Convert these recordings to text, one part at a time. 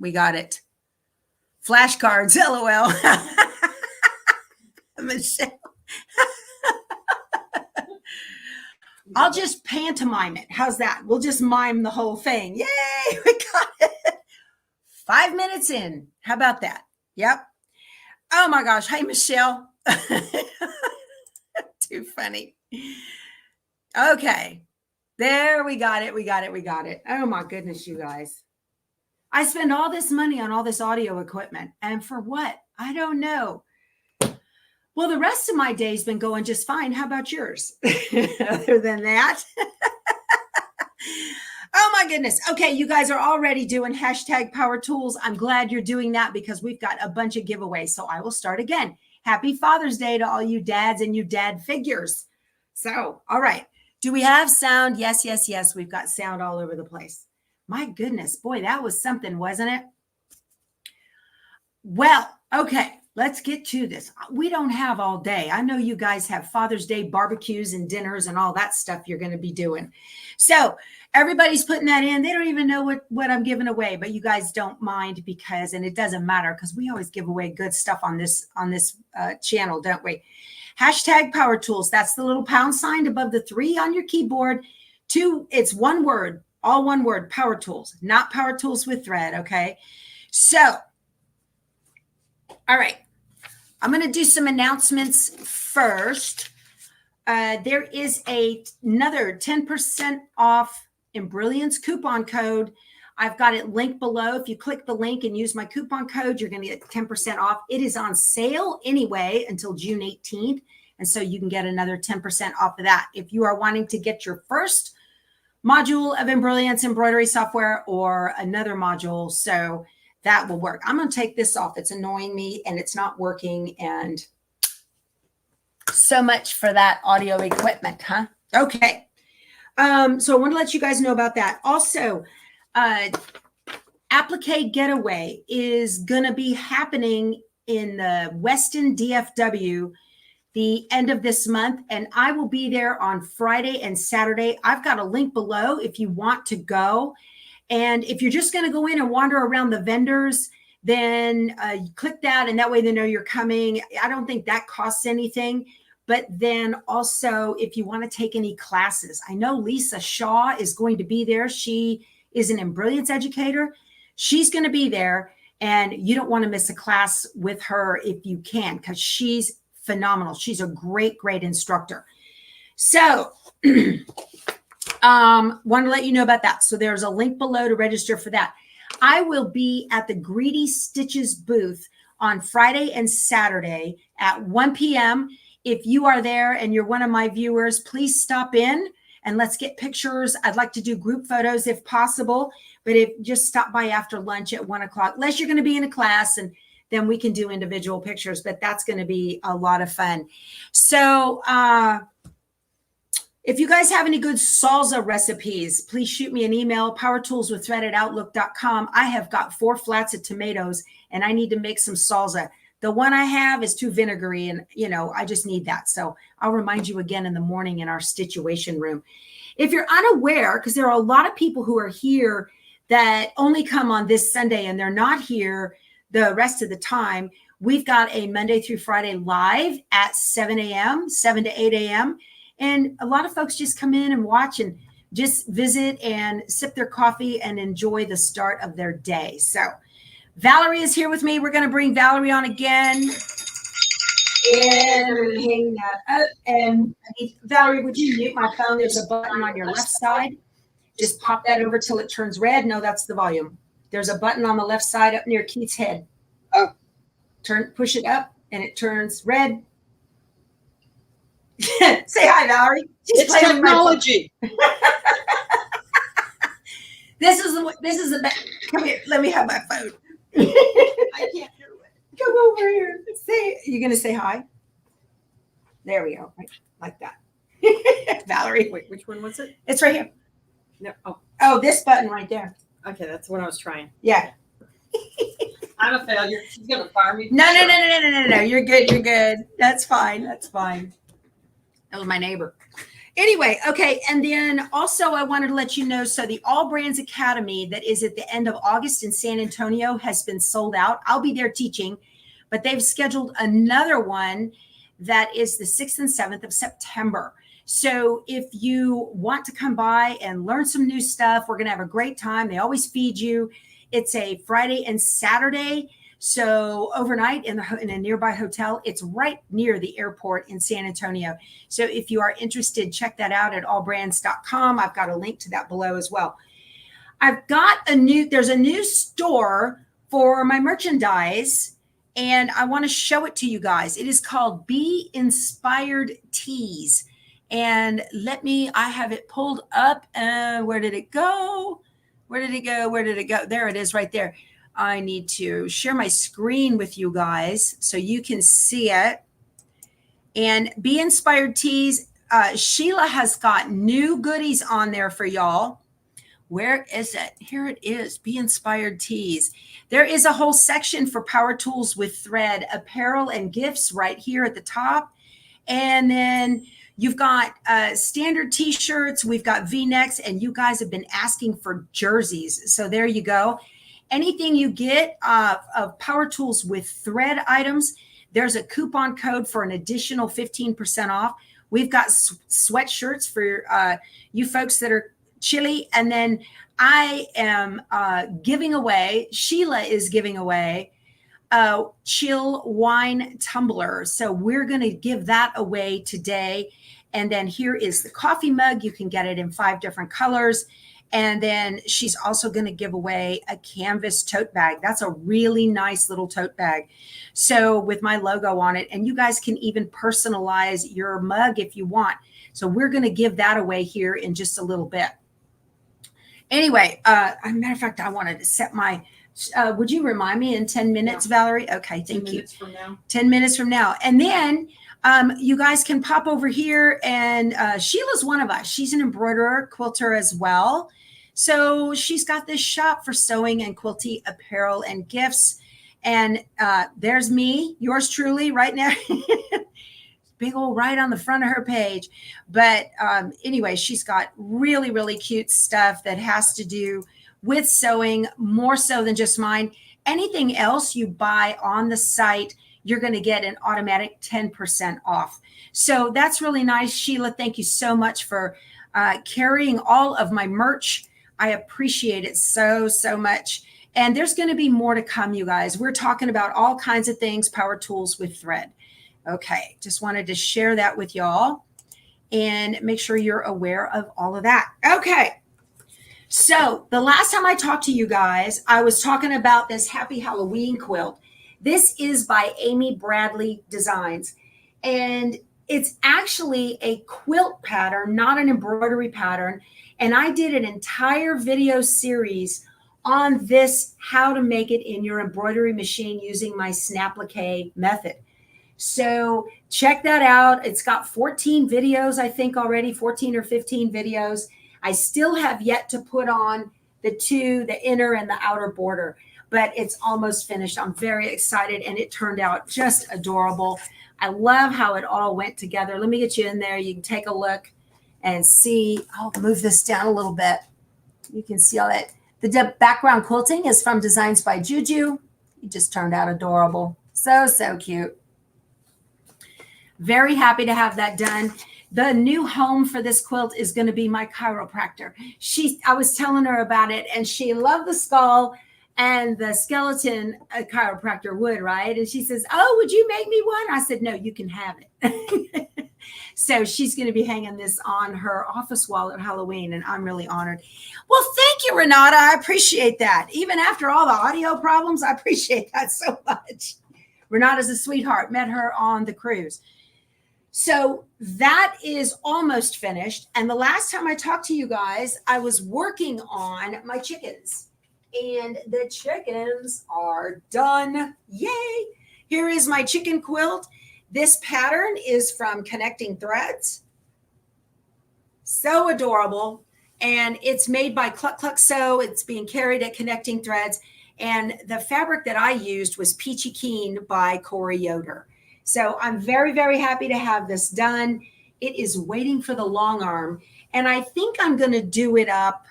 We got it. Flashcards, LOL. Michelle. I'll just pantomime it. How's that? We'll just mime the whole thing. Yay, we got it. 5 minutes in. How about that? Yep. Oh my gosh. Hey, Michelle. Too funny. Okay. There, we got it. We got it. We got it. Oh my goodness, you guys. I spend all this money on all this audio equipment. And for what? I don't know. Well, the rest of my day's been going just fine. How about yours? Other than that. Oh my goodness. Okay, you guys are already doing hashtag Power Tools. I'm glad you're doing that because we've got a bunch of giveaways. So I will start again. Happy Father's Day to all you dads and you dad figures. So, all right. Do we have sound? Yes, yes, yes. We've got sound all over the place. My goodness, boy, that was something, wasn't it? Well, okay, let's get to this. We don't have all day. I know you guys have Father's Day barbecues and dinners and all that stuff you're going to be doing. So everybody's putting that in. They don't even know what I'm giving away, but you guys don't mind because, and it doesn't matter because we always give away good stuff on this channel, don't we? Hashtag Power Tools. That's the little pound sign above the 3 on your keyboard. 2, it's one word, all one word, Power Tools, not Power Tools with thread, okay? So, all right. I'm going to do some announcements first. There is another 10% off Embrilliance coupon code. I've got it linked below. If you click the link and use my coupon code, you're going to get 10% off. It is on sale anyway until June 18th. And so you can get another 10% off of that. If you are wanting to get your first module of Embrilliance embroidery software or another module, so that will work. I'm going to take this off. It's annoying me and it's not working. And so much for that audio equipment, huh? Okay. So I want to let you guys know about that. Also, Applique Getaway is going to be happening in the Weston DFW the end of this month, and I will be there on Friday and Saturday. I've got a link below if you want to go. And if you're just going to go in and wander around the vendors, then you click that, and that way they know you're coming. I don't think that costs anything. But then also, if you want to take any classes, I know Lisa Shaw is going to be there. She is an Embrilliance educator. She's going to be there, and you don't want to miss a class with her if you can, because she's phenomenal. She's a great, great instructor. So want to let you know about that. So there's a link below to register for that. I will be at the Greedy Stitches booth on Friday and Saturday at 1 p.m. If you are there and you're one of my viewers, please stop in and let's get pictures. I'd like to do group photos if possible, but if just stop by after lunch at 1 o'clock, unless you're going to be in a class, and then we can do individual pictures, but that's going to be a lot of fun. So, if you guys have any good salsa recipes, please shoot me an email, powertoolswiththread@outlook.com. I have got 4 flats of tomatoes and I need to make some salsa. The one I have is too vinegary and, I just need that. So I'll remind you again in the morning in our situation room. If you're unaware, because there are a lot of people who are here that only come on this Sunday and they're not here the rest of the time, we've got a Monday through Friday live at 7 a.m., 7 to 8 a.m., and a lot of folks just come in and watch and just visit and sip their coffee and enjoy the start of their day. So Valerie is here with me. We're going to bring Valerie on again. And we're hang that up. And Valerie, would you mute my phone? There's a button on your left side. Just pop that over till it turns red. No, that's the volume. There's a button on the left side up near Keith's head. Oh, push it up and it turns red. Say hi, Valerie. It's technology. This is the best. Come here. Let me have my phone. I can't do it. Come over here. You're gonna say hi. There we go. Right, like that. Valerie. Wait, which one was it? It's right here. No. Oh, this button right there. Okay, that's what I was trying. Yeah. I'm a failure. She's gonna fire me. No. You're good. You're good. That's fine. That's fine. That was my neighbor. Anyway, okay. And then also I wanted to let you know, so the All Brands Academy that is at the end of August in San Antonio has been sold out. I'll be there teaching, but they've scheduled another one that is the 6th and 7th of September. So if you want to come by and learn some new stuff, we're going to have a great time. They always feed you. It's a Friday and Saturday. So overnight in a nearby hotel. It's right near the airport in San Antonio. So if you are interested, check that out at allbrands.com. I've got a link to that below as well. There's a new store for my merchandise, and I want to show it to you guys. It is called Be Inspired Tees. And I have it pulled up. Where did it go? Where did it go? There it is right there. I need to share my screen with you guys so you can see it. And Be Inspired Tees, Sheila has got new goodies on there for y'all. Where is it? Here it is, Be Inspired Tees. There is a whole section for power tools with thread, apparel, and gifts right here at the top. And then you've got standard t-shirts. We've got V-necks, and you guys have been asking for jerseys. So there you go. Anything you get of power tools with thread items, there's a coupon code for an additional 15% off. We've got sweatshirts for you folks that are chilly. And then I am Sheila is giving away a chill wine tumbler. So we're going to give that away today. And then here is the coffee mug. You can get it in 5 different colors. And then she's also going to give away a canvas tote bag. That's a really nice little tote bag. So with my logo on it, and you guys can even personalize your mug if you want. So we're going to give that away here in just a little bit. Anyway, as a matter of fact, I wanted to set my, would you remind me in 10 minutes, Valerie? Okay, thank you. 10 minutes from now. 10 minutes from now. And then you guys can pop over here, and Sheila's one of us. She's an embroiderer, quilter as well. So she's got this shop for sewing and quilty apparel and gifts. And there's me, yours truly, right now. Big old right on the front of her page. But anyway, she's got really, really cute stuff that has to do with sewing, more so than just mine. Anything else you buy on the site, you're going to get an automatic 10% off. So that's really nice. Sheila, thank you so much for carrying all of my merch. I appreciate it so, so much. And there's going to be more to come, you guys. We're talking about all kinds of things, power tools with thread. Okay, just wanted to share that with y'all and make sure you're aware of all of that. Okay, so the last time I talked to you guys, I was talking about this Happy Halloween quilt. This is by Amy Bradley Designs, and it's actually a quilt pattern, not an embroidery pattern. And I did an entire video series on this, how to make it in your embroidery machine using my snap-applique method. So check that out. It's got 14 videos, I think already, 14 or 15 videos. I still have yet to put on the inner and the outer border, but it's almost finished. I'm very excited, and it turned out just adorable. I love how it all went together. Let me get you in there. You can take a look and see. I'll move this down a little bit. You can see all that. The background quilting is from Designs by Juju. It just turned out adorable. So, so cute. Very happy to have that done. The new home for this quilt is going to be my chiropractor. I was telling her about it, and she loved the skull and the skeleton. A chiropractor would, right? And she says, "Oh, would you make me one?" I said, "No, you can have it." So she's going to be hanging this on her office wall at Halloween, and I'm really honored. Well, thank you, Renata. I appreciate that. Even after all the audio problems, I appreciate that so much. Renata's a sweetheart. Met her on the cruise. So that is almost finished. And the last time I talked to you guys, I was working on my chickens. And the chickens are done. Yay! Here is my chicken quilt. This pattern is from Connecting Threads. So adorable. And it's made by Cluck Cluck Sew. It's being carried at Connecting Threads. And the fabric that I used was Peachy Keen by Corey Yoder. So I'm very, very happy to have this done. It is waiting for the long arm. And I think I'm going to do it up.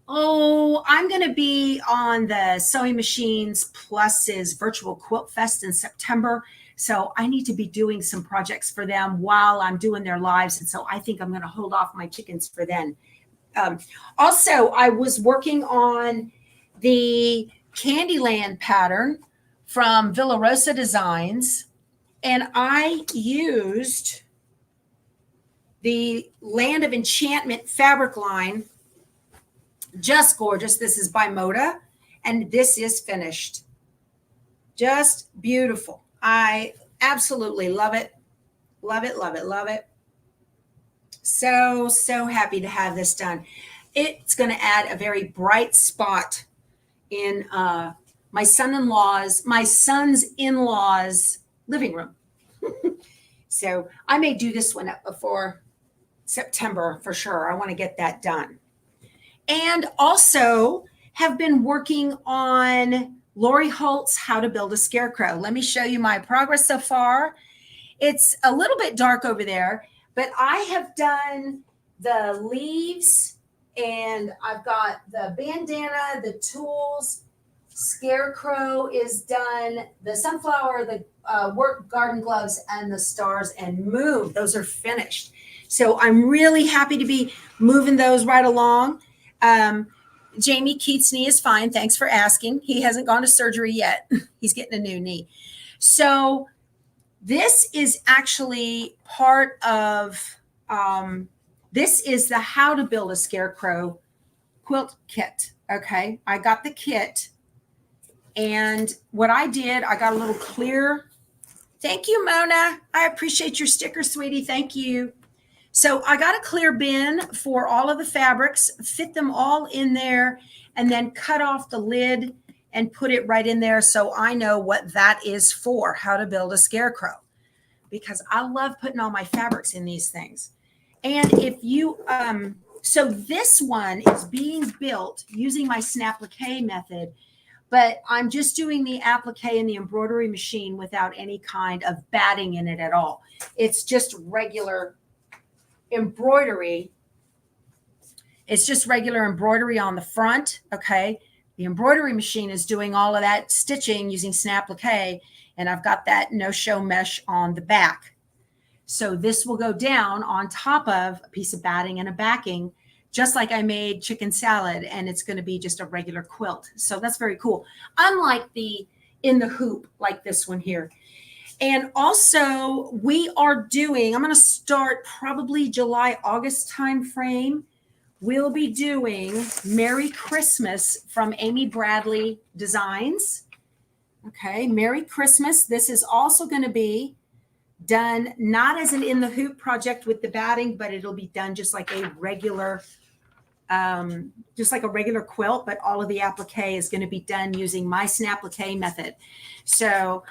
Oh, I'm going to be on the Sewing Machines Plus's Virtual Quilt Fest in September. So I need to be doing some projects for them while I'm doing their lives. And so I think I'm going to hold off my chickens for then. Also, I was working on the Candyland pattern from Villa Rosa Designs, and I used the Land of Enchantment fabric line. Just gorgeous. This is by Moda, and this is finished. Just beautiful. I absolutely love it. Love it, love it, love it. So happy to have this done. It's going to add a very bright spot in my son's in-laws living room. So I may do this one up before September for sure. I want to get that done. And also have been working on Lori Holt's How to Build a Scarecrow. Let me show you my progress so far. It's a little bit dark over there, but I have done the leaves and I've got the bandana, the tools, Scarecrow is done, the sunflower, the work garden gloves, and the stars and moon. Those are finished. So I'm really happy to be moving those right along. Jamie Keats' knee is fine. Thanks for asking. He hasn't gone to surgery yet. He's getting a new knee. So this is actually part of, this is the How to Build a Scarecrow quilt kit. Okay. I got the kit. And what I did, I got a little clear. Thank you, Mona. I appreciate your sticker, sweetie. Thank you. So I got a clear bin for all of the fabrics, fit them all in there, and then cut off the lid and put it right in there so I know what that is for, how to build a scarecrow. Because I love putting all my fabrics in these things. And if you, so this one is being built using my snap-applique method, but I'm just doing the applique in the embroidery machine without any kind of batting in it at all. It's just regular embroidery. It's just regular embroidery on the front. Okay. The embroidery machine is doing all of that stitching using snap-applique, and I've got that no-show mesh on the back. So this will go down on top of a piece of batting and a backing, just like I made chicken salad, and it's going to be just a regular quilt. So that's very cool. Unlike the in the hoop, like this one here. And also we are doing, I'm going to start probably July, August timeframe. We'll be doing Merry Christmas from Amy Bradley Designs. Okay. Merry Christmas. This is also going to be done not as an in the hoop project with the batting, but it'll be done just like a regular quilt, but all of the applique is going to be done using my snap-applique method. So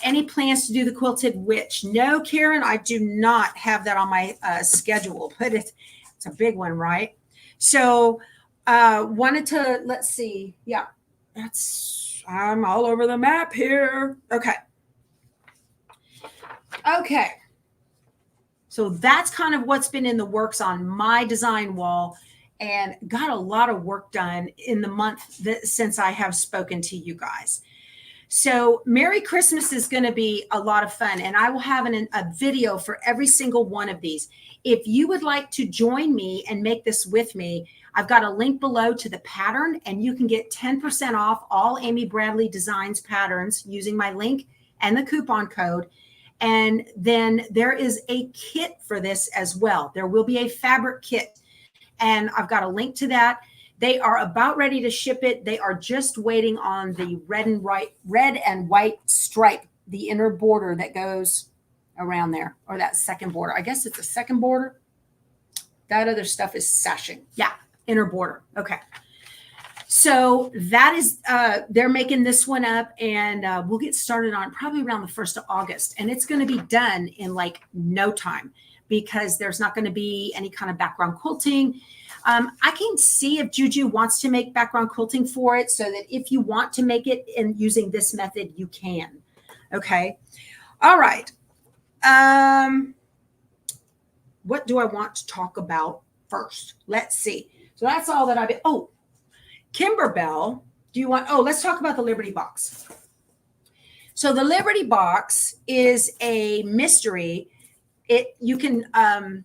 any plans to do the quilted witch? No, Karen, I do not have that on my schedule, but it's a big one, right? So wanted to, let's see. Yeah, I'm all over the map here. Okay. Okay. So that's kind of what's been in the works on my design wall, and got a lot of work done in the month since I have spoken to you guys. So Merry Christmas is going to be a lot of fun, and I will have a video for every single one of these. If you would like to join me and make this with me, I've got a link below to the pattern, and you can get 10% off all Amy Bradley Designs patterns using my link and the coupon code. And then there is a kit for this as well. There will be a fabric kit, and I've got a link to that. They are about ready to ship it. They are just waiting on the red and white stripe, the inner border that goes around there, or that second border. I guess it's a second border. That other stuff is sashing. Yeah, inner border. Okay. So that is, they're making this one up, and we'll get started on probably around the 1st of August. And it's going to be done in like no time, because there's not going to be any kind of background quilting. I can see if Juju wants to make background quilting for it, so that if you want to make it in using this method, you can. Okay. All right. what do I want to talk about first? Let's see. So that's all that oh, Kimberbell, do you want, oh, let's talk about the Liberty Box. So the Liberty Box is a mystery. You can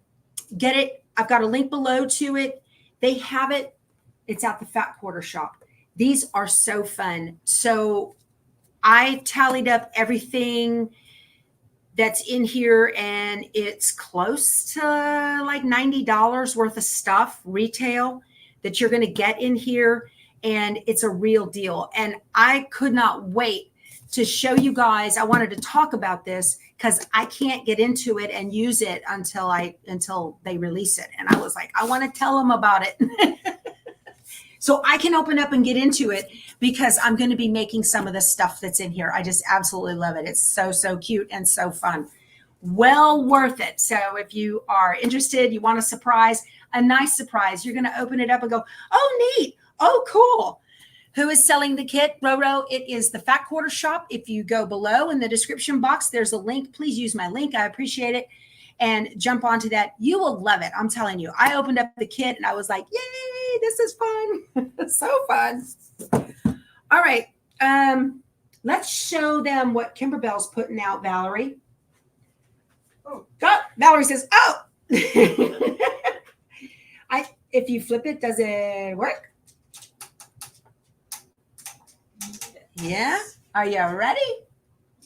get it. I've got a link below to it. They have it. It's at the Fat Quarter Shop. These are so fun. So I tallied up everything that's in here, and it's close to like $90 worth of stuff retail that you're going to get in here. And it's a real deal. And I could not wait to show you guys. I wanted to talk about this because I can't get into it and use it until they release it. And I was like, I want to tell them about it. So I can open up and get into it because I'm going to be making some of the stuff that's in here. I just absolutely love it. It's so, so cute and so fun. Well worth it. So if you are interested, you want a nice surprise, you're going to open it up and go, oh, neat. Oh, cool. Who is selling the kit? Roro, it is the Fat Quarter Shop. If you go below in the description box, there's a link. Please use my link. I appreciate it. And jump onto that. You will love it. I'm telling you. I opened up the kit and I was like, yay, this is fun. So fun. All right. Let's show them what Kimberbell's putting out, Valerie. Oh, Valerie says, oh. If you flip it, does it work? Yeah. Are you ready?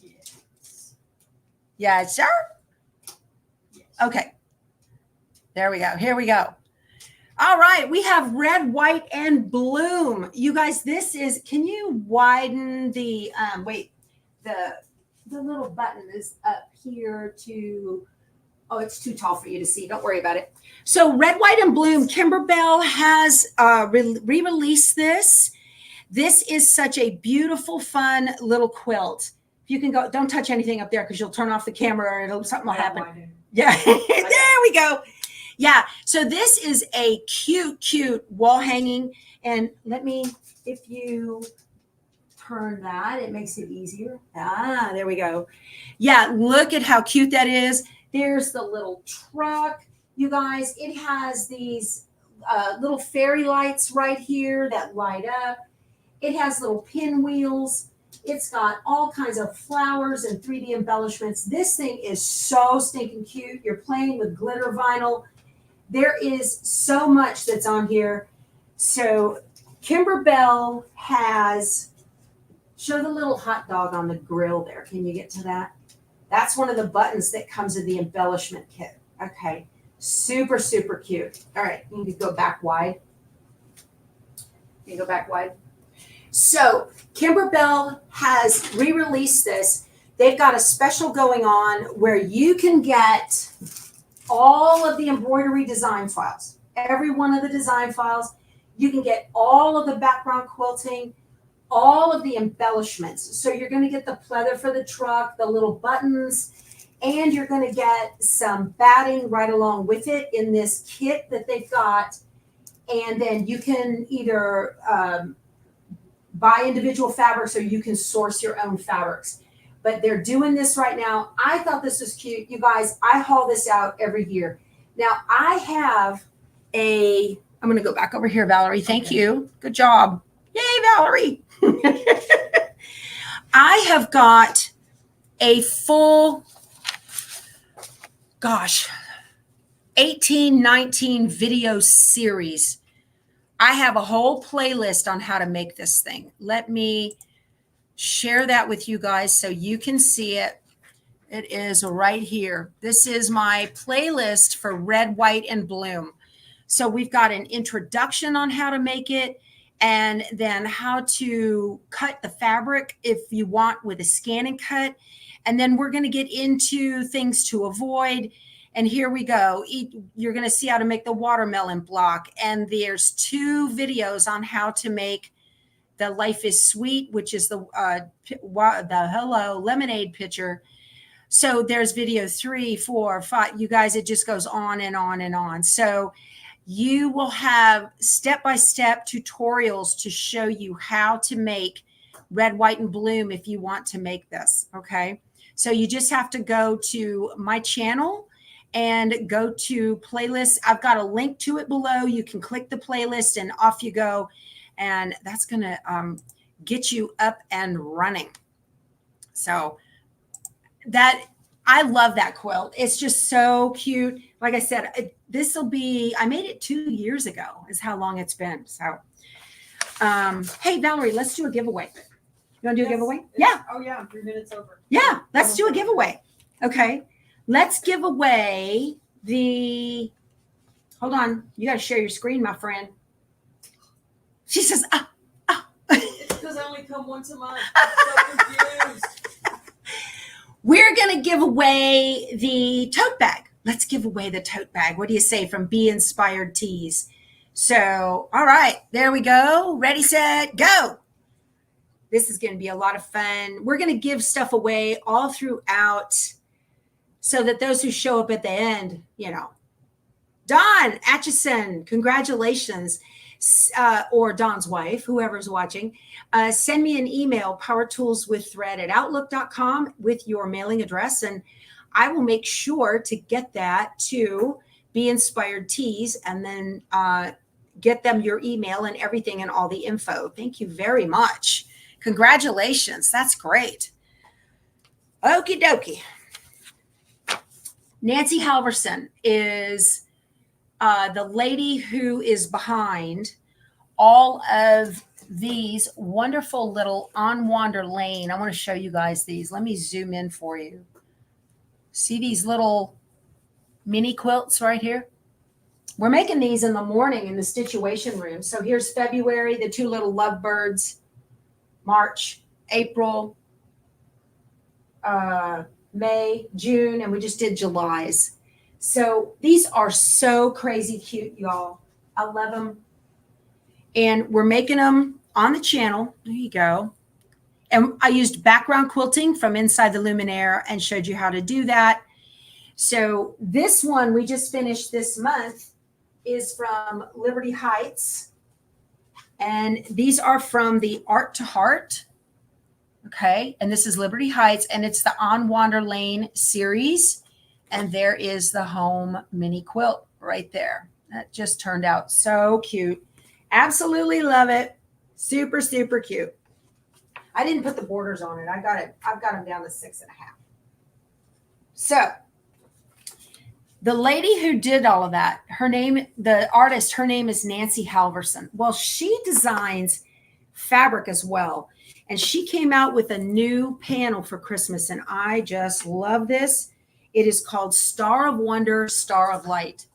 Yes. Yeah, sure. Yes. Okay. There we go. Here we go. All right. We have red, white, and bloom. You guys, this is, can you widen the, the little button is up here to, oh, it's too tall for you to see. Don't worry about it. So red, white, and bloom, Kimberbell has re-released this. This is such a beautiful, fun little quilt. If you can go, don't touch anything up there because you'll turn off the camera or something will happen. Yeah, there we go. Yeah, so this is a cute, cute wall hanging. And let me, if you turn that, it makes it easier. Ah, there we go. Yeah, look at how cute that is. There's the little truck. You guys, it has these little fairy lights right here that light up. It has little pinwheels. It's got all kinds of flowers and 3D embellishments. This thing is so stinking cute. You're playing with glitter vinyl. There is so much that's on here. So Kimberbell has, show the little hot dog on the grill there. Can you get to that? That's one of the buttons that comes in the embellishment kit. Okay. Super, super cute. All right. You can go back wide. Can you go back wide? So Kimberbell has re-released this. They've got a special going on where you can get all of the embroidery design files, every one of the design files. You can get all of the background quilting, all of the embellishments. So you're going to get the pleather for the truck, the little buttons, and you're going to get some batting right along with it in this kit that they've got. And then you can either buy individual fabrics or you can source your own fabrics. But they're doing this right now. I thought this was cute. You guys, I haul this out every year. Now I have I'm going to go back over here, Valerie. Thank you. Good job. Yay, Valerie. I have got a full, 19 video series. I have a whole playlist on how to make this thing. Let me share that with you guys so you can see it. It is right here. This is my playlist for red, white, and bloom. So we've got an introduction on how to make it, and then how to cut the fabric if you want with a scan and cut. And then we're going to get into things to avoid. And here we go. You're going to see how to make the watermelon block. And there's 2 videos on how to make the Life is Sweet, which is the Hello Lemonade picture. So there's video 3, 4, 5. You guys, it just goes on and on and on. So you will have step-by-step tutorials to show you how to make red, white, and bloom if you want to make this. Okay. So you just have to go to my channel and go to playlists. I've got a link to it below. You can click the playlist and off you go. And that's going to get you up and running. So that, I love that quilt. It's just so cute. Like I said, this will be, I made it 2 years ago is how long it's been. So, hey, Valerie, let's do a giveaway. You want to do a giveaway? Yeah. Oh, yeah. 3 minutes over. Yeah. Let's do a giveaway. Okay. Let's give away the, hold on. You got to share your screen, my friend. She says, It's because I only come once a month. I'm so confused. We're going to give away the tote bag. Let's give away the tote bag. What do you say, from Be Inspired Tees? So, all right, there we go. Ready, set, go. This is going to be a lot of fun. We're going to give stuff away all throughout so that those who show up at the end, you know. Dawn Atchison, congratulations. Or Dawn's wife, whoever's watching, send me an email, powertoolswiththread@outlook.com, with your mailing address, and I will make sure to get that to Be Inspired Tees, and then get them your email and everything and all the info. Thank you very much. Congratulations. That's great. Okie dokie. Nancy Halverson is the lady who is behind all of these wonderful little On Wander Lane. I want to show you guys these. Let me zoom in for you. See these little mini quilts right here? We're making these in the morning in the Situation Room. So here's February, the 2 little lovebirds, March, April, May, June, and we just did July's. So these are so crazy cute, y'all. I love them. And we're making them on the channel. There you go. And I used background quilting from Inside the Luminaire and showed you how to do that. So this one we just finished this month is from Liberty Heights. And these are from the Art to Heart. Okay. And this is Liberty Heights, and it's the On Wander Lane series. And there is the home mini quilt right there. That just turned out so cute. Absolutely love it. Super, super cute. I didn't put the borders on it. I've got them down to 6.5. So the lady who did all of that, the artist, her name is Nancy Halverson. Well, she designs fabric as well. And she came out with a new panel for Christmas, and I just love this. It is called Star of Wonder, Star of Light.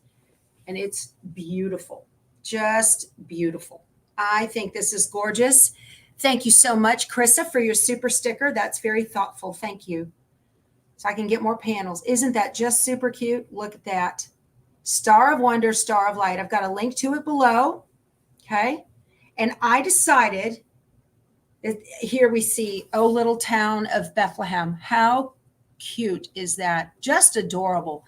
And it's beautiful. Just beautiful. I think this is gorgeous. Thank you so much, Krista, for your super sticker. That's very thoughtful. Thank you. So I can get more panels. Isn't that just super cute? Look at that. Star of Wonder, Star of Light. I've got a link to it below. Okay. And I decided, here we see, Oh Little Town of Bethlehem. How cute is that? Just adorable.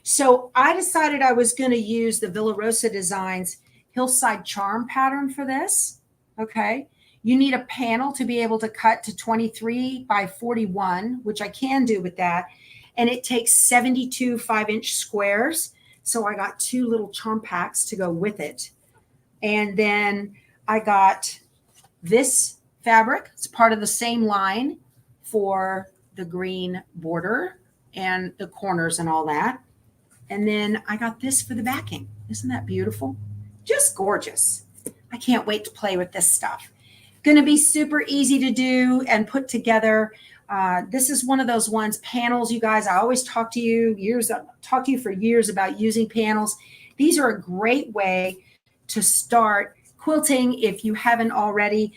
So I decided I was going to use the Villa Rosa Designs Hillside Charm pattern for this. Okay. You need a panel to be able to cut to 23 by 41, which I can do with that. And it takes 72 5-inch squares. So I got 2 little charm packs to go with it. And then I got this fabric. It's part of the same line for the green border and the corners and all that. And then I got this for the backing. Isn't that beautiful? Just gorgeous. I can't wait to play with this stuff. Going to be super easy to do and put together. This is one of those ones, panels, you guys. I always talk to you for years about using panels. These are a great way to start quilting if you haven't already.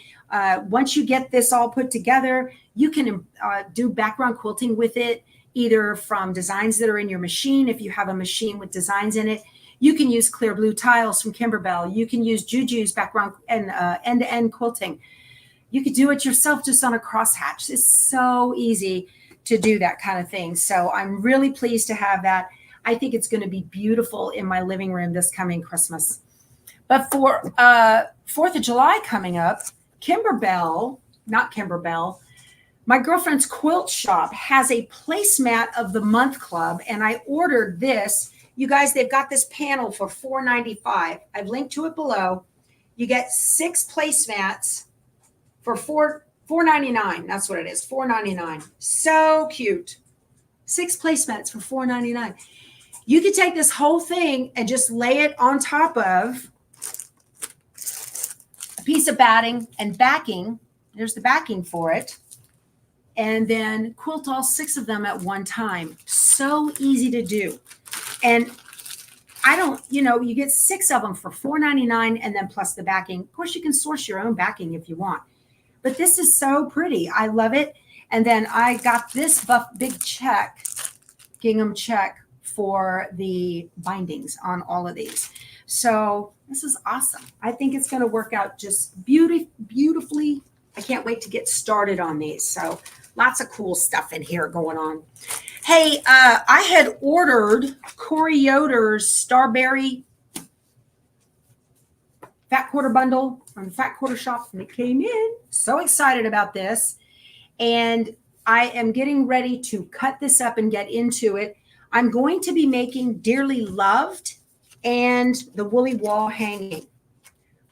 Once you get this all put together, you can do background quilting with it, either from designs that are in your machine. If you have a machine with designs in it, you can use clear blue tiles from Kimberbell. You can use Juju's background and end-to-end quilting. You could do it yourself just on a crosshatch. It's so easy to do that kind of thing. So I'm really pleased to have that. I think it's going to be beautiful in my living room this coming Christmas. But for 4th of July coming up, Kimberbell, not Kimberbell, my girlfriend's quilt shop has a placemat of the month club, and I ordered this. You guys, they've got this panel for $4.95. I've linked to it below. You get 6 placemats for $4.99. That's what it is, $4.99. So cute. 6 placemats for $4.99. You could take this whole thing and just lay it on top of a piece of batting and backing. There's the backing for it. And then quilt all 6 of them at one time. So easy to do. And I don't, you get 6 of them for $4.99 and then plus the backing. Of course, you can source your own backing if you want. But this is so pretty. I love it. And then I got this big check, gingham check, for the bindings on all of these. So this is awesome. I think it's going to work out just beautifully. I can't wait to get started on these. So lots of cool stuff in here going on. Hey, I had ordered Corey Yoder's Starberry Fat Quarter Bundle from the Fat Quarter Shop, and it came in. So excited about this. And I am getting ready to cut this up and get into it. I'm going to be making Dearly Loved and the Woolly Wall Hanging. I'm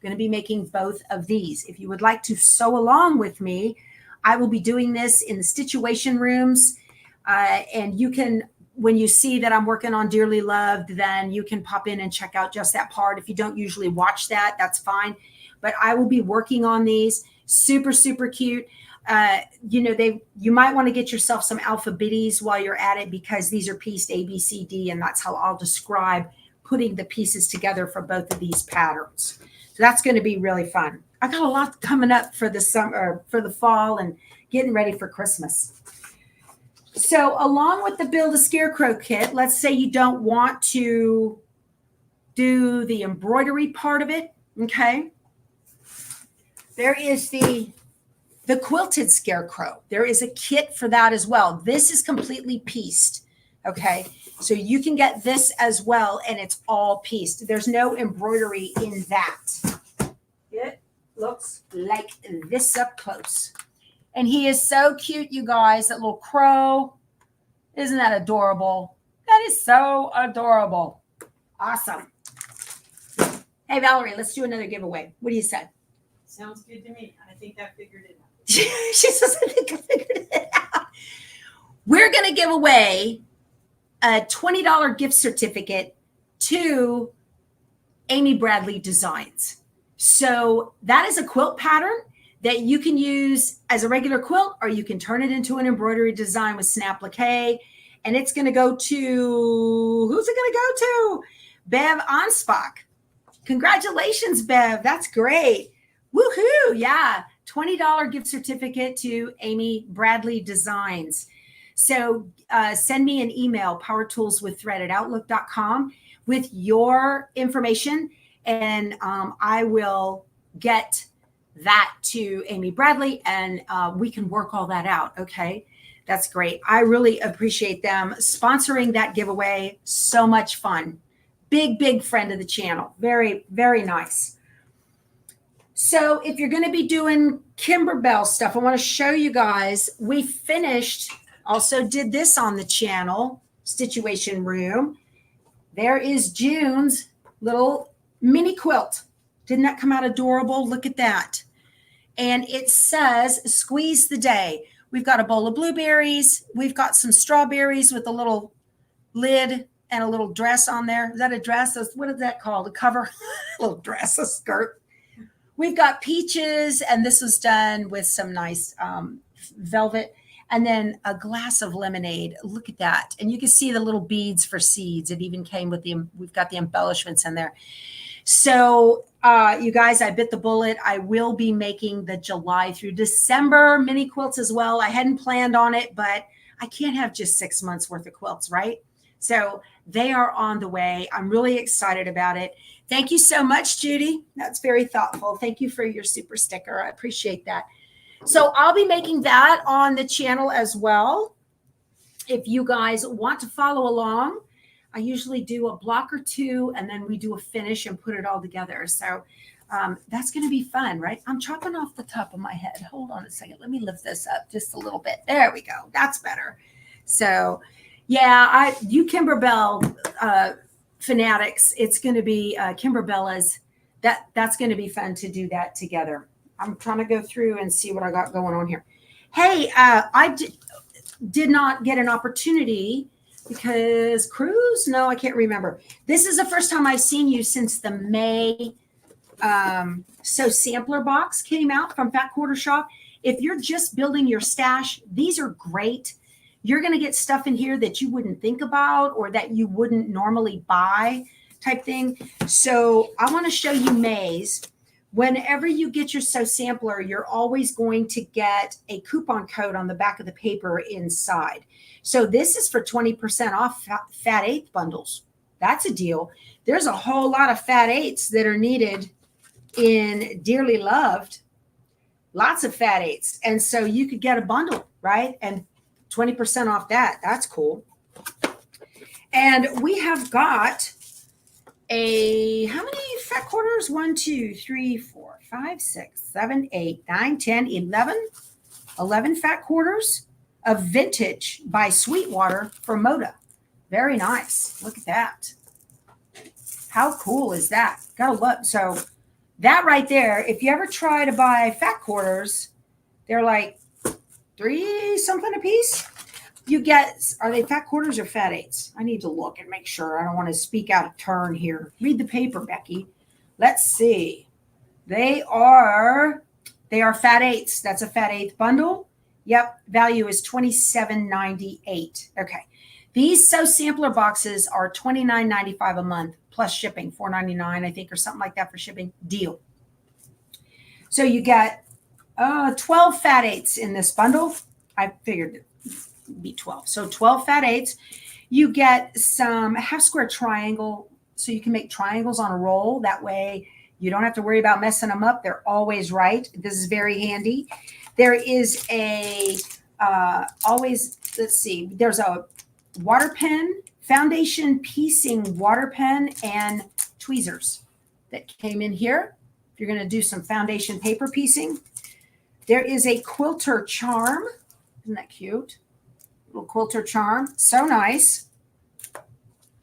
going to be making both of these. If you would like to sew along with me, I will be doing this in the Situation Rooms. And you can, when you see that I'm working on Dearly Loved, then you can pop in and check out just that part. If you don't usually watch that, that's fine. But I will be working on these. Super, super cute. You might want to get yourself some alpha bitties while you're at it, because these are pieced A, B, C, D, and that's how I'll describe putting the pieces together for both of these patterns. So that's going to be really fun. I got a lot coming up for the summer, for the fall, and getting ready for Christmas. So along with the Build a Scarecrow kit, let's say you don't want to do the embroidery part of it. Okay. There is the quilted Scarecrow. There is a kit for that as well. This is completely pieced. Okay. So you can get this as well, and it's all pieced. There's no embroidery in that. It looks like this up close. And he is so cute, you guys. That little crow. Isn't that adorable? That is so adorable. Awesome. Hey, Valerie, let's do another giveaway. What do you say? Sounds good to me. I think I figured it out. She says, I think I figured it out. We're going to give away a $20 gift certificate to Amy Bradley Designs. So that is a quilt pattern that you can use as a regular quilt, or you can turn it into an embroidery design with snap-applique. And it's going to go to, who's it going to go to? Bev Onspach. Congratulations, Bev. That's great. Woohoo. Yeah. $20 gift certificate to Amy Bradley Designs. So send me an email, powertoolswiththread@outlook.com, with your information, and I will get that to Amy Bradley, and we can work all that out. Okay. That's great. I really appreciate them sponsoring that giveaway. So much fun. Big friend of the channel. Very, very nice. So if you're going to be doing Kimberbell stuff, I want to show you guys, we finished, also did this on the channel, Situation Room. There is June's little mini quilt. Didn't that come out adorable? Look at that. And it says, squeeze the day. We've got a bowl of blueberries. We've got some strawberries with a little lid and a little dress on there. Is that a dress? What is that called? A cover? A little dress, a skirt. We've got peaches, and this was done with some nice velvet, and then a glass of lemonade. Look at that. And you can see the little beads for seeds. It even came with we've got the embellishments in there. So you guys, I bit the bullet. I will be making the July through December mini quilts as well. I hadn't planned on it, but I can't have just 6 months worth of quilts, right? So they are on the way. I'm really excited about it. Thank you so much, Judy. That's very thoughtful. Thank you for your super sticker. I appreciate that. So I'll be making that on the channel as well. If you guys want to follow along, I usually do a block or two, and then we do a finish and put it all together. So That's going to be fun, right? I'm chopping off the top of my head. Hold on a second. Let me lift this up just a little bit. There we go. That's better. So, yeah, you Kimberbell fanatics, it's going to be Kimberbella's. That's going to be fun to do that together. I'm trying to go through and see what I got going on here. Hey, I did not get an opportunity because Cruz? No, I can't remember. This is the first time I've seen you since the May So sampler box came out from Fat Quarter Shop. If you're just building your stash, these are great. You're going to get stuff in here that you wouldn't think about or that you wouldn't normally buy type thing. So I want to show you May's. Whenever you get your So Sampler, you're always going to get a coupon code on the back of the paper inside. So this is for 20% off Fat Eighth bundles. That's a deal. There's a whole lot of Fat Eights that are needed in Dearly Loved. Lots of Fat Eights. And so you could get a bundle, right? And 20% off that. That's cool. And we have got how many fat quarters? 1, 2, 3, 4, 5, 6, 7, 8, 9, 10, 11. 11 fat quarters of Vintage by Sweetwater for Moda. Very nice. Look at that. How cool is that? Gotta look. So that right there, if you ever try to buy fat quarters, they're like $3 something a piece. You get, are they fat quarters or Fat Eights? I need to look and make sure. I don't want to speak out of turn here. Read the paper, Becky. Let's see. They are Fat Eights. That's a Fat Eighth bundle. Yep. Value is $27.98. Okay. These So Sampler boxes are $29.95 a month plus shipping, $4.99, I think, or something like that for shipping. Deal. So you get 12 Fat Eights in this bundle. I figured it'd be 12. So 12 Fat Eights. You get some half square triangle, so you can make triangles on a roll. That way you don't have to worry about messing them up. They're always right. This is very handy. There is there's a water pen, foundation piecing water pen, and tweezers that came in here. If you're going to do some foundation paper piecing. There is a quilter charm. Isn't that cute? Little quilter charm. So nice.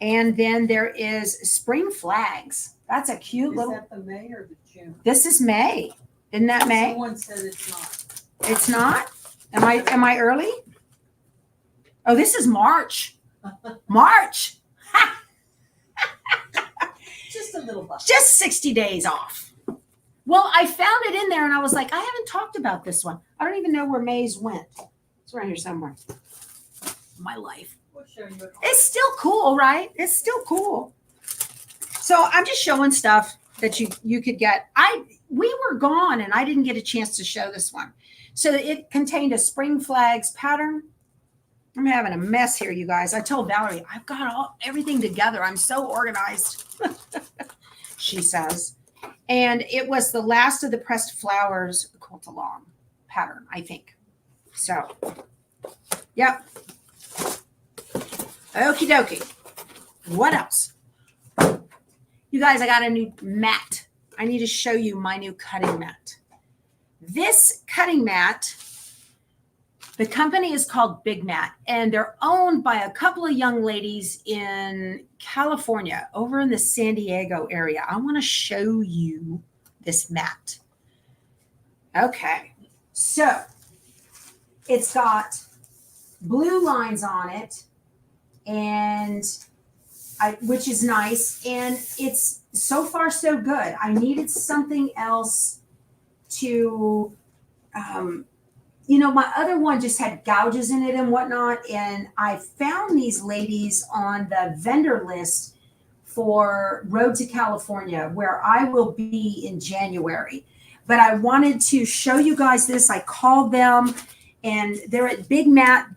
And then there is spring flags. That's a cute little. Is that the May or the June? This is May. Isn't that May? Someone said it's not. It's not? Am I early? Oh, this is March. March. Ha! Just a little bit. Just 60 days off. Well, I found it in there and I was like, I haven't talked about this one. I don't even know where May's went. It's around here somewhere. My life. We'll show you it. It's still cool, right? It's still cool. So I'm just showing stuff that you could get. We were gone and I didn't get a chance to show this one. So it contained a spring flags pattern. I'm having a mess here, you guys. I told Valerie, I've got everything together. I'm so organized, she says. And it was the last of the pressed flowers quilt along pattern, I think. So, yep. Okie dokie. What else? You guys, I got a new mat. I need to show you my new cutting mat. This cutting mat, the company is called Big Mat, and they're owned by a couple of young ladies in California, over in the San Diego area. I want to show you this mat. Okay, so it's got blue lines on it, and which is nice, and it's so far so good. I needed something else to, my other one just had gouges in it and whatnot, and I found these ladies on the vendor list for Road to California, where I will be in January. But I wanted to show you guys this. I called them, and they're at Big Mat,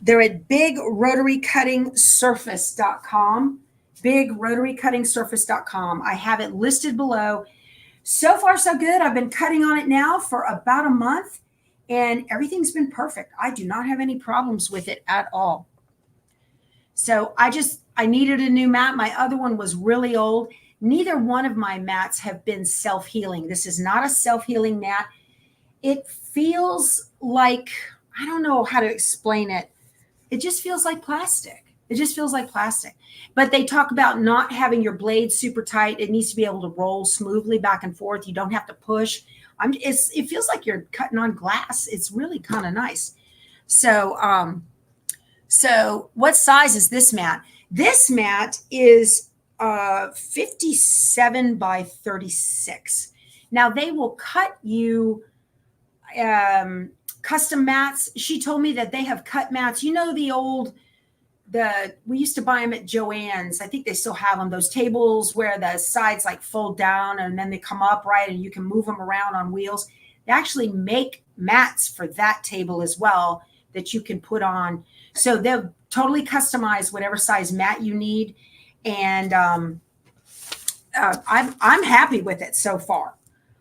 they're at bigrotarycuttingsurface.com, bigrotarycuttingsurface.com. I have it listed below. So far, so good. I've been cutting on it now for about a month, and everything's been perfect. I do not have any problems with it at all. So I needed a new mat. My other one was really old. neither one of my mats have been self-healing. This is not a self-healing mat. It feels like, I don't know how to explain it. It just feels like plastic. It just feels like plastic. But they talk about not having your blade super tight. It needs to be able to roll smoothly back and forth. You don't have to push. It feels like you're cutting on glass. It's really kind of nice. So, so what size is this mat? This mat is 57 by 36. Now they will cut you custom mats. She told me that they have cut mats. You know, we used to buy them at Joann's. I think they still have them. Those tables where the sides like fold down and then they come up, right? And you can move them around on wheels. They actually make mats for that table as well that you can put on. So they'll totally customize whatever size mat you need. And I'm happy with it so far.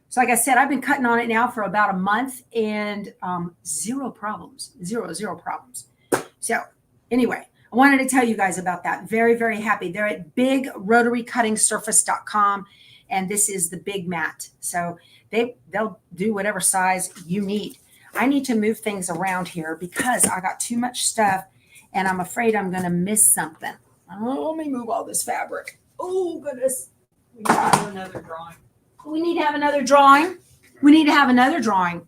So like I said, I've been cutting on it now for about a month and zero problems. Zero problems. So anyway, I wanted to tell you guys about that. Very, very happy. They're at bigrotarycuttingsurface.com, and this is the big mat. So they'll do whatever size you need. I need to move things around here because I got too much stuff, and I'm afraid I'm going to miss something. Oh, let me move all this fabric. Oh, goodness. We need to do another drawing. We need to have another drawing. We need to have another drawing.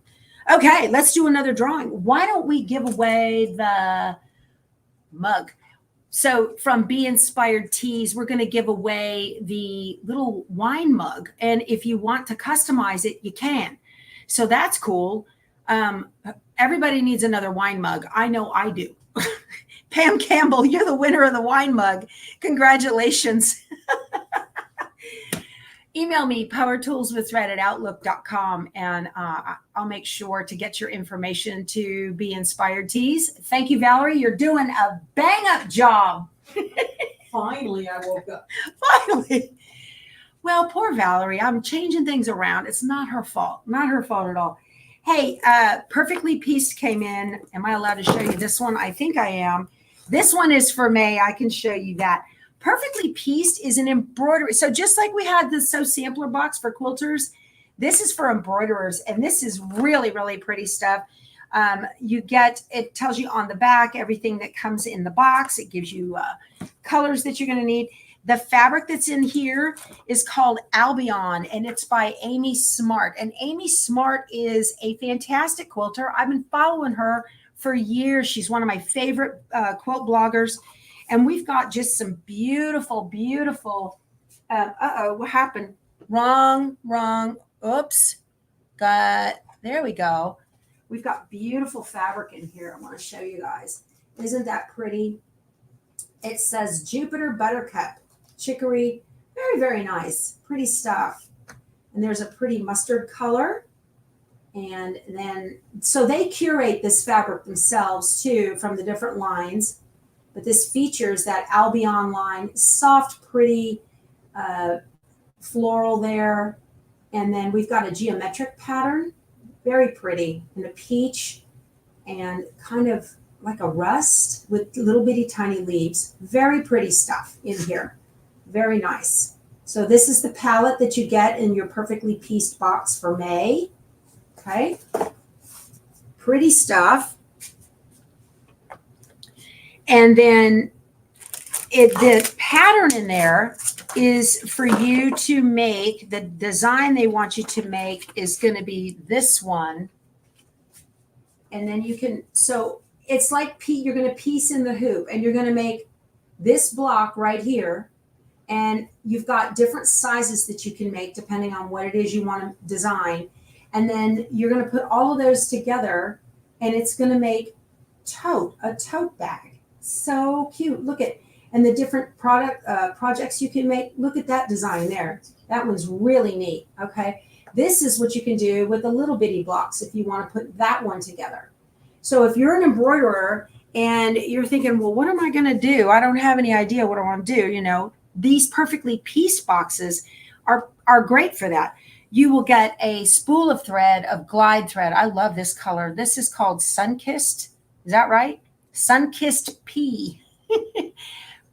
Okay, let's do another drawing. Why don't we give away the mug? So from Be Inspired Tees, we're going to give away the little wine mug. And if you want to customize it, you can. So that's cool. Everybody needs another wine mug. I know I do. Pam Campbell, you're the winner of the wine mug. Congratulations. Email me, powertoolswiththread@outlook.com, and I'll make sure to get your information to Be Inspired Tees. Thank you, Valerie. You're doing a bang-up job. Finally, I woke up. Finally. Well, poor Valerie. I'm changing things around. It's not her fault. Not her fault at all. Hey, Perfectly Pieced came in. Am I allowed to show you this one? I think I am. This one is for May. I can show you that. Perfectly Pieced is an embroidery. So just like we had the Sew Sampler box for quilters, this is for embroiderers. And this is really, really pretty stuff. It tells you on the back everything that comes in the box. It gives you colors that you're going to need. The fabric that's in here is called Albion, and it's by Amy Smart. And Amy Smart is a fantastic quilter. I've been following her for years. She's one of my favorite quilt bloggers. And we've got just some beautiful, beautiful, what happened? Wrong. Oops. There we go. We've got beautiful fabric in here. I want to show you guys. Isn't that pretty? It says Jupiter Buttercup, Chicory. Very, very nice. Pretty stuff. And there's a pretty mustard color. And then, so they curate this fabric themselves too from the different lines. But this features that Albion line, soft, pretty floral there. And then we've got a geometric pattern, very pretty, in a peach and kind of like a rust with little bitty tiny leaves. Very pretty stuff in here. Very nice. So this is the palette that you get in your Perfectly Pieced box for May. Okay. Pretty stuff. And then the pattern in there is for you to make. The design they want you to make is going to be this one. And then you can, so it's like you're going to piece in the hoop, and you're going to make this block right here. And you've got different sizes that you can make depending on what it is you want to design. And then you're going to put all of those together, and it's going to make a tote bag. So cute. Look at, and the different projects you can make. Look at that design there. That one's really neat. Okay. This is what you can do with the little bitty blocks if you want to put that one together. So if you're an embroiderer and you're thinking, well, what am I going to do? I don't have any idea what I want to do. You know, these Perfectly Pieced boxes are great for that. You will get a spool of thread, of glide thread. I love this color. This is called Sunkissed. Is that right? Sunkissed Pea.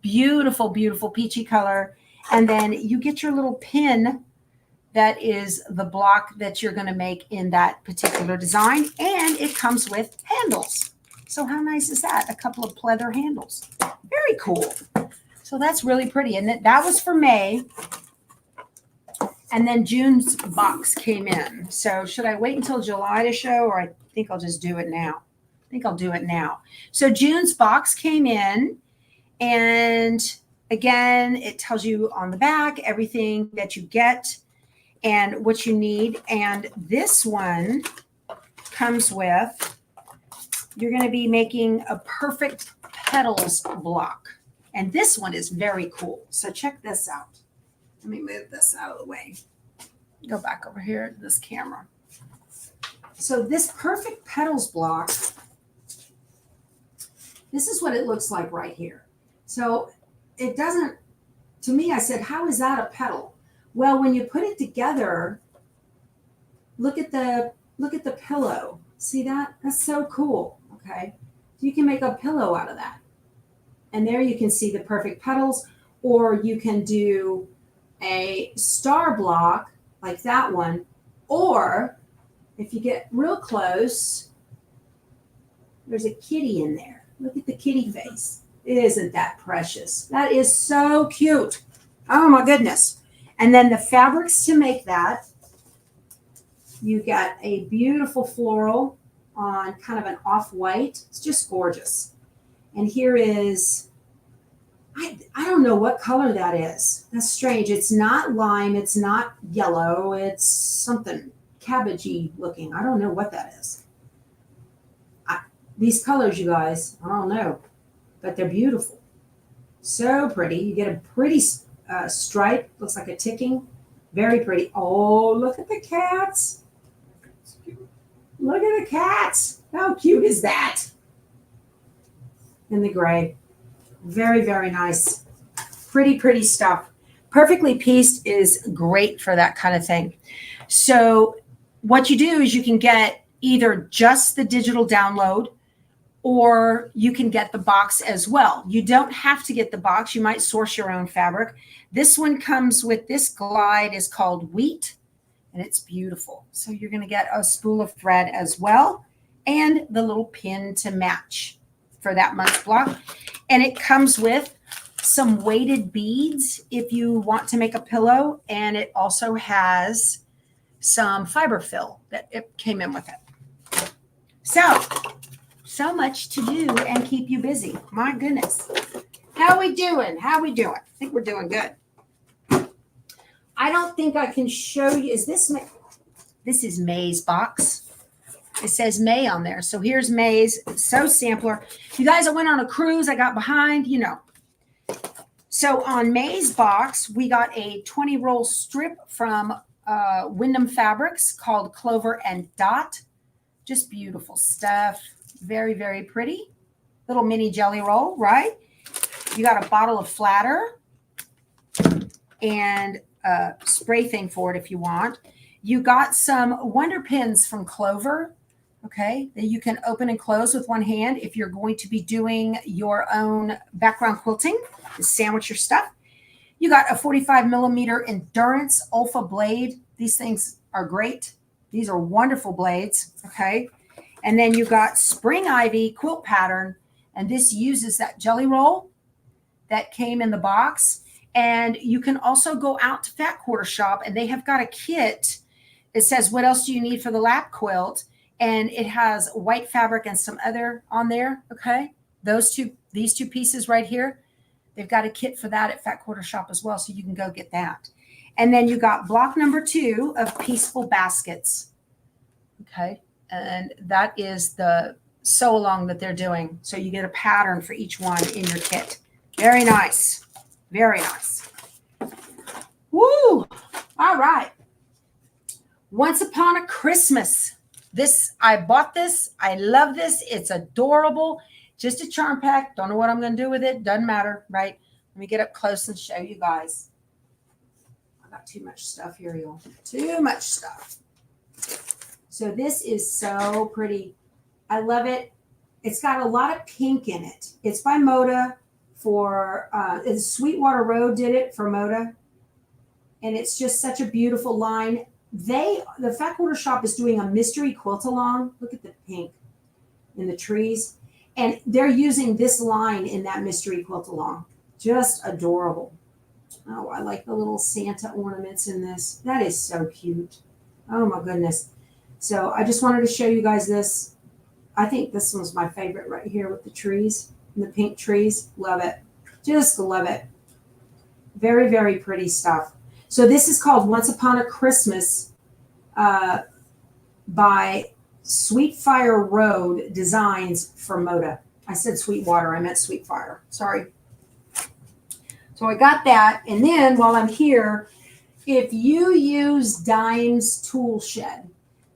Beautiful, beautiful peachy color. And then you get your little pin that is the block that you're going to make in that particular design. And it comes with handles. So how nice is that? A couple of pleather handles. Very cool. So that's really pretty. And that was for May. And then June's box came in. So should I wait until July to show, or I think I'll just do it now? I think I'll do it now. So June's box came in, and again, it tells you on the back everything that you get and what you need. And this one comes with, you're going to be making a perfect petals block. And this one is very cool. So check this out. Let me move this out of the way. Go back over here to this camera. So this perfect petals block, this is what it looks like right here. So it doesn't, to me, I said, how is that a petal? Well, when you put it together, look at the pillow. See that? That's so cool. Okay. You can make a pillow out of that. And there you can see the perfect petals, or you can do a star block like that one, or if you get real close, there's a kitty in there. Look at the kitty face. Isn't that precious? That is so cute. Oh my goodness. And then the fabrics to make that, you got a beautiful floral on kind of an off-white. It's just gorgeous. And here is, I don't know what color that is. That's strange. It's not lime. It's not yellow. It's something cabbagey looking. I don't know what that is. These colors, you guys, I don't know, but they're beautiful. So pretty. You get a pretty stripe. Looks like a ticking. Very pretty. Oh, look at the cats. Look at the cats. How cute is that? In the gray. Very, very nice. Pretty, pretty stuff. Perfectly pieced is great for that kind of thing. So what you do is you can get either just the digital download, or you can get the box as well. You don't have to get the box. You might source your own fabric. This one comes with, this glide is called Wheat, and it's beautiful. So you're going to get a spool of thread as well, and the little pin to match for that month's block. And it comes with some weighted beads if you want to make a pillow. And it also has some fiber fill that it came in with it. So much to do and keep you busy. My goodness. How we doing? How we doing? I think we're doing good. I don't think I can show you. Is this May? This is May's box. It says May on there. So here's May's. So sampler. You guys, I went on a cruise. I got behind, you know. So on May's box, we got a 20 roll strip from Wyndham Fabrics called Clover and Dot. Just beautiful stuff. Very, very pretty. Little mini jelly roll, right? You got a bottle of flatter and a spray thing for it if you want. You got some Wonder Pins from Clover, okay, that you can open and close with one hand if you're going to be doing your own background quilting to sandwich your stuff. You got a 45 millimeter Endurance Olfa blade. These things are great. These are wonderful blades, okay? And then you got Spring Ivy quilt pattern, and this uses that jelly roll that came in the box. And you can also go out to Fat Quarter Shop, and they have got a kit. It says, what else do you need for the lap quilt? And it has white fabric and some other on there, okay? These two pieces right here, they've got a kit for that at Fat Quarter Shop as well, so you can go get that. And then you got block number 2 of Peaceful Baskets, okay? And that is the sew along that they're doing. So you get a pattern for each one in your kit. Very nice. Very nice. Woo! All right. Once Upon a Christmas. I bought this. I love this. It's adorable. Just a charm pack. Don't know what I'm going to do with it. Doesn't matter, right? Let me get up close and show you guys. I got too much stuff here, y'all. Too much stuff. So this is so pretty. I love it. It's got a lot of pink in it. It's by Moda for Sweetwater Road did it for Moda. And it's just such a beautiful line. The Fat Quarter Shop is doing a mystery quilt along. Look at the pink in the trees. And they're using this line in that mystery quilt along. Just adorable. Oh, I like the little Santa ornaments in this. That is so cute. Oh my goodness. So I just wanted to show you guys this. I think this one's my favorite right here with the trees and the pink trees. Love it. Just love it. Very, very pretty stuff. So this is called Once Upon a Christmas by Sweetfire Road Designs for Moda. I said Sweetwater. I meant Sweetfire. Sorry. So I got that. And then while I'm here, if you use Dime's Tool Shed,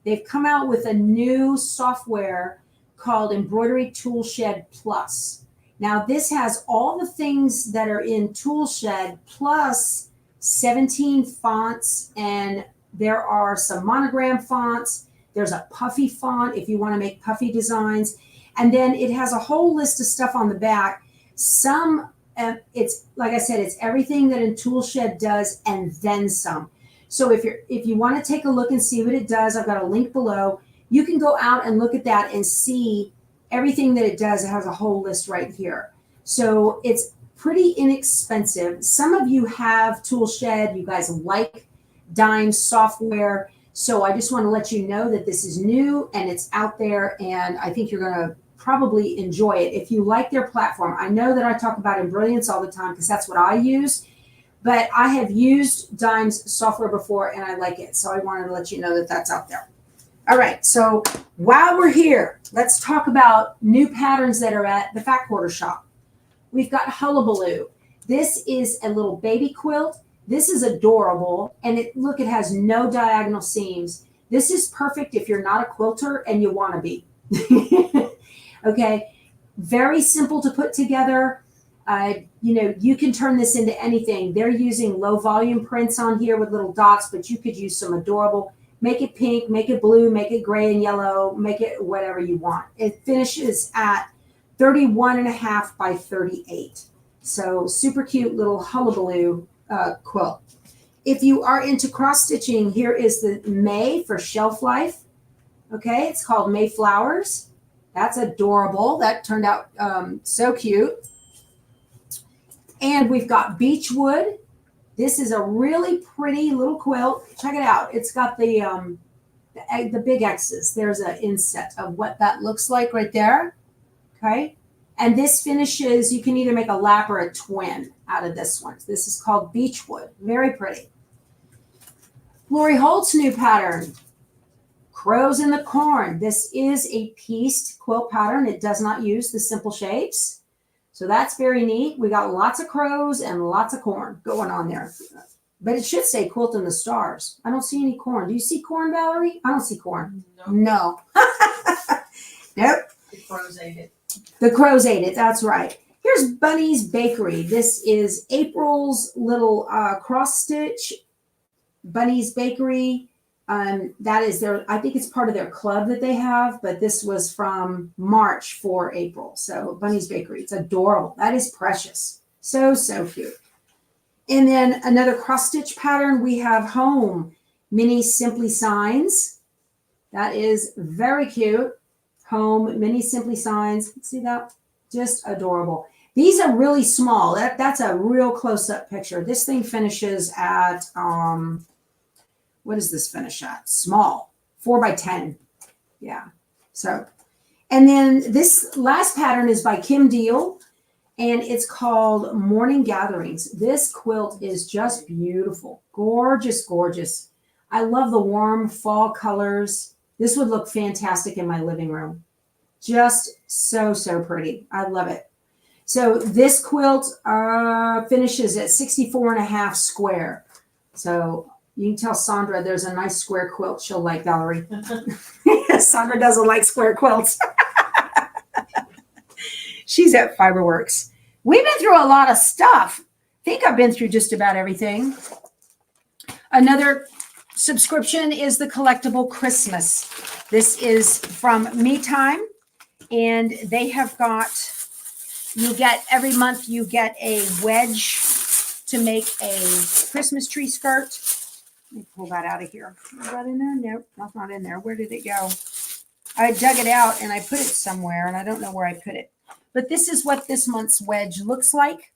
they've come out with a new software called Embroidery Tool Shed Plus. Now this has all the things that are in Tool Shed plus 17 fonts, and there are some monogram fonts. There's a puffy font if you want to make puffy designs. And then it has a whole list of stuff on the back. It's like I said, it's everything that in Toolshed does and then some. So if you want to take a look and see what it does, I've got a link below. You can go out and look at that and see everything that it does. It has a whole list right here. So it's pretty inexpensive. Some of you have Toolshed. You guys like Dime software. So I just want to let you know that this is new and it's out there, and I think you're going to probably enjoy it if you like their platform. I know that I talk about Embrilliance all the time because that's what I use, but I have used Dime's software before and I like it. So I wanted to let you know that that's out there. All right. So while we're here, let's talk about new patterns that are at the Fat Quarter Shop. We've got Hullabaloo. This is a little baby quilt. This is adorable. And it has no diagonal seams. This is perfect if you're not a quilter and you want to be. Okay, very simple to put together. You can turn this into anything. They're using low volume prints on here with little dots, but you could use some adorable, make it pink, make it blue, make it gray and yellow, make it whatever you want. It finishes at 31.5 by 38. So super cute little Hullabaloo quilt. If you are into cross stitching, here is the May for shelf life. Okay, it's called Mayflowers. That's adorable. That turned out so cute. And we've got Beechwood. This is a really pretty little quilt. Check it out. It's got the big X's. There's an inset of what that looks like right there. Okay. And this finishes, you can either make a lap or a twin out of this one. This is called Beechwood. Very pretty. Lori Holt's new pattern. Crows in the Corn. This is a pieced quilt pattern. It does not use the simple shapes. So that's very neat. We got lots of crows and lots of corn going on there. But it should say Quilt in the Stars. I don't see any corn. Do you see corn, Valerie? I don't see corn. No. Nope. The crows ate it. The crows ate it. That's right. Here's Bunny's Bakery. This is April's little cross stitch. Bunny's Bakery. That is I think it's part of their club that they have, but this was from March for April. So Bunny's Bakery, it's adorable. That is precious. So, so cute. And then another cross stitch pattern, we have Home Mini Simply Signs. That is very cute. Home Mini Simply Signs. See that? Just adorable. These are really small. That's a real close-up picture. This thing finishes at what does this finish at? Small, 4 by 10. Yeah. So, and then this last pattern is by Kim Deal, and it's called Morning Gatherings. This quilt is just beautiful. Gorgeous, gorgeous. I love the warm fall colors. This would look fantastic in my living room. Just so, so pretty. I love it. So this quilt finishes at 64.5 square. So you can tell Sandra there's a nice square quilt she'll like, Valerie. Sandra doesn't like square quilts. She's at Fiberworks. We've been through a lot of stuff. I think I've been through just about everything. Another subscription is the Collectible Christmas. This is from Me Time, and they have got You get every month you get a wedge to make a Christmas tree skirt. Let me pull that out of here. Is that in there? No, that's not in there. Where did it go? I dug it out and I put it somewhere and I don't know where I put it. But this is what this month's wedge looks like.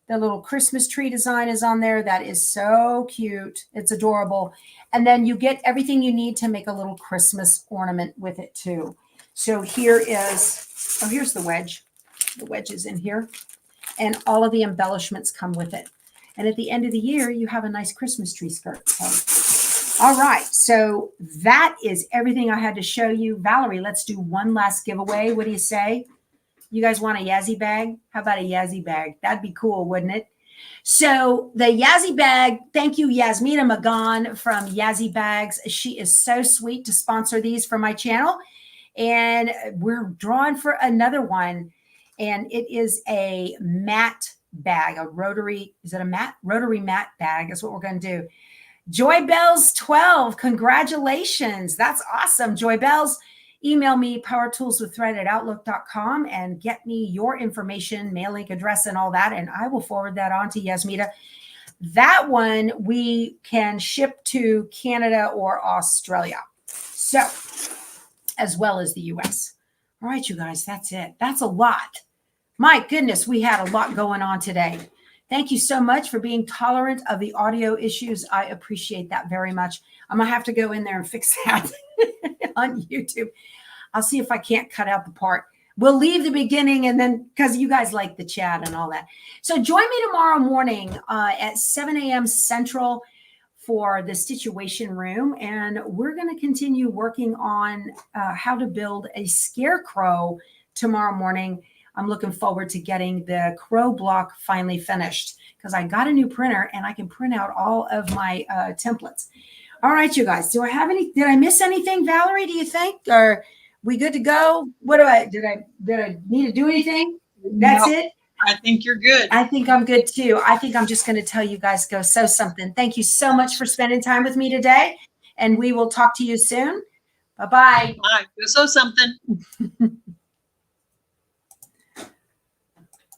The little Christmas tree design is on there. That is so cute. It's adorable. And then you get everything you need to make a little Christmas ornament with it too. So here is, oh, here's the wedge. The wedge is in here. And all of the embellishments come with it. And at the end of the year, you have a nice Christmas tree skirt. So, all right. So that is everything I had to show you. Valerie, let's do one last giveaway. What do you say? You guys want a Yazzie bag? How about a Yazzie bag? That'd be cool, wouldn't it? So the Yazzie bag, thank you, Yasmina Magan from Yazzie Bags. She is so sweet to sponsor these for my channel. And we're drawing for another one. And it is a matte bag, a rotary, is it a matte? Rotary matte bag is what we're going to do. Joy Bells 12, congratulations. That's awesome. Joy Bells, email me powertoolswiththread@outlook.com and get me your information, mail link address and all that. And I will forward that on to Yasmina. That one we can ship to Canada or Australia. So, as well as the US. All right, you guys, that's it. That's a lot. My goodness, we had a lot going on today. Thank you so much for being tolerant of the audio issues. I appreciate that very much. I'm going to have to go in there and fix that on YouTube. I'll see if I can't cut out the part. We'll leave the beginning and then, because you guys like the chat and all that. So join me tomorrow morning at 7 a.m. Central for the Situation Room. And we're going to continue working on how to build a Scarecrow tomorrow morning. I'm looking forward to getting the crow block finally finished because I got a new printer and I can print out all of my templates. All right, you guys, did I miss anything, Valerie, do you think? Or we good to go? Did I need to do anything? That's it? I think you're good. I think I'm good too. I think I'm just going to tell you guys go sew something. Thank you so much for spending time with me today. And we will talk to you soon. Bye-bye. Bye. Go sew something.